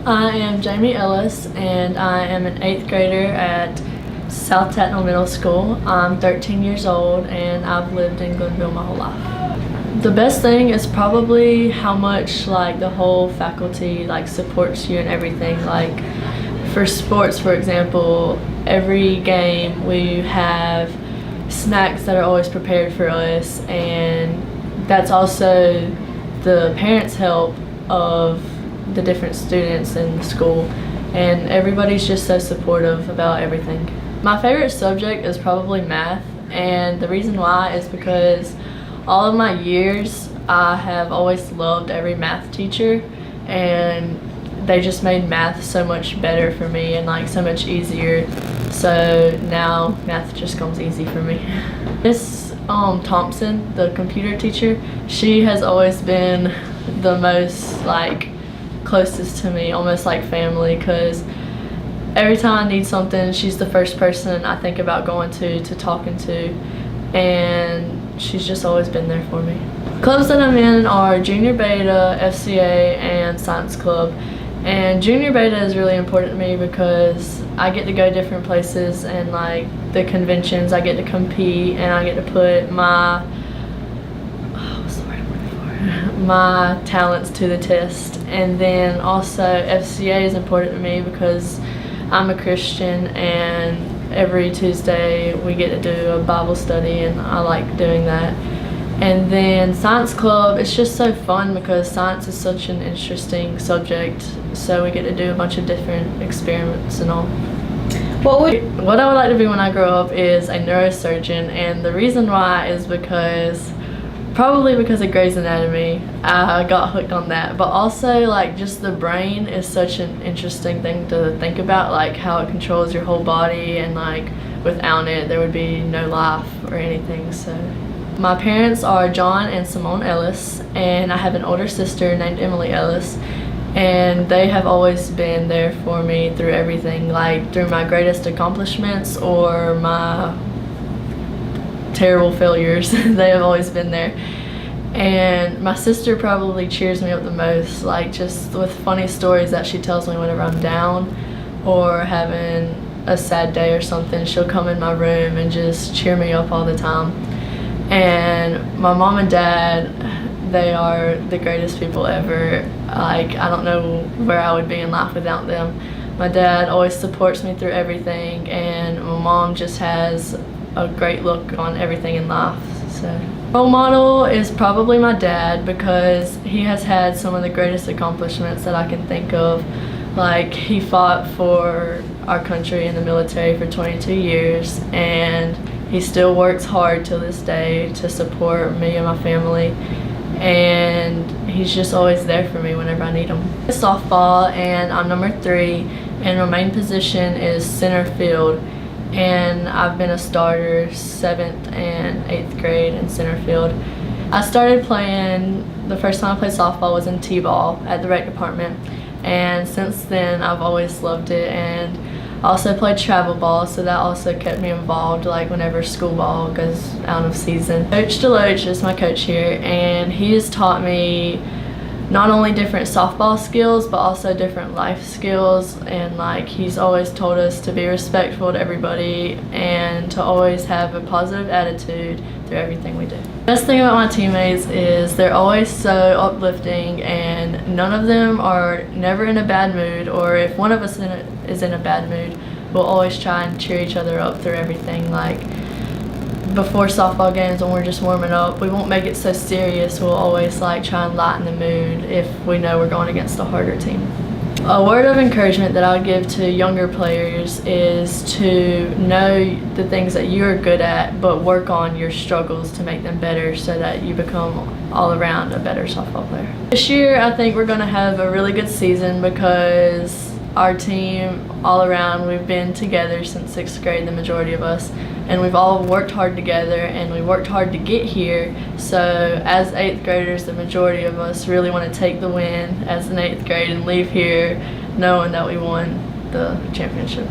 I am Jamie Ellis, and I am an 8th grader at South Tatnall Middle School. I'm 13 years old, and I've lived in Glenville my whole life. The best thing is probably how much the whole faculty supports you and everything. For sports, for example, every game we have snacks that are always prepared for us, and that's also the parents' help of the different students in the school, and everybody's just so supportive about everything. My favorite subject is probably math, and the reason why is because all of my years I have always loved every math teacher, and they just made math so much better for me and so much easier, so now math just comes easy for me. Miss Thompson, the computer teacher, she has always been the most closest to me, almost like family, because every time I need something, she's the first person I think about going to talking to, and she's just always been there for me. Clubs that I'm in are Junior Beta, FCA, and Science Club. And Junior Beta is really important to me because I get to go different places, and the conventions, I get to compete, and I get to put my my talents to the test. And then also FCA is important to me because I'm a Christian, and every Tuesday we get to do a Bible study, and I like doing that. And then Science Club, it's just so fun because science is such an interesting subject, so we get to do a bunch of different experiments and all. What I would like to be when I grow up is a neurosurgeon, and the reason why is probably because of Grey's Anatomy. I got hooked on that, but also just the brain is such an interesting thing to think about, how it controls your whole body, and without it there would be no life or anything. So my parents are John and Simone Ellis, and I have an older sister named Emily Ellis, and they have always been there for me through everything, through my greatest accomplishments or my terrible failures. They have always been there. And my sister probably cheers me up the most, just with funny stories that she tells me whenever I'm down or having a sad day or something. She'll come in my room and just cheer me up all the time. And my mom and dad, they are the greatest people ever. I don't know where I would be in life without them. My dad always supports me through everything, and my mom just has a great look on everything in life. So role model is probably my dad, because he has had some of the greatest accomplishments that I can think of. He fought for our country in the military for 22 years, and he still works hard till this day to support me and my family, and he's just always there for me whenever I need him. Softball, and I'm number 3, and my main position is center field, and I've been a starter 7th and 8th grade in center field. I started playing, the first time I played softball was in T-ball at the rec department, and since then I've always loved it. And I also played travel ball, so that also kept me involved whenever school ball goes out of season. Coach Deloach is my coach here, and he has taught me not only different softball skills but also different life skills, and he's always told us to be respectful to everybody and to always have a positive attitude through everything we do. The best thing about my teammates is they're always so uplifting, and none of them are never in a bad mood, or if one of us is in a bad mood, we'll always try and cheer each other up through everything. Before softball games, when we're just warming up, we won't make it so serious. We'll always try and lighten the mood if we know we're going against a harder team. A word of encouragement that I would give to younger players is to know the things that you're good at, but work on your struggles to make them better, so that you become all around a better softball player. This year I think we're going to have a really good season, because our team all around, we've been together since 6th grade, the majority of us, and we've all worked hard together, and we worked hard to get here. So as 8th graders, the majority of us really want to take the win as an 8th grade and leave here knowing that we won the championship.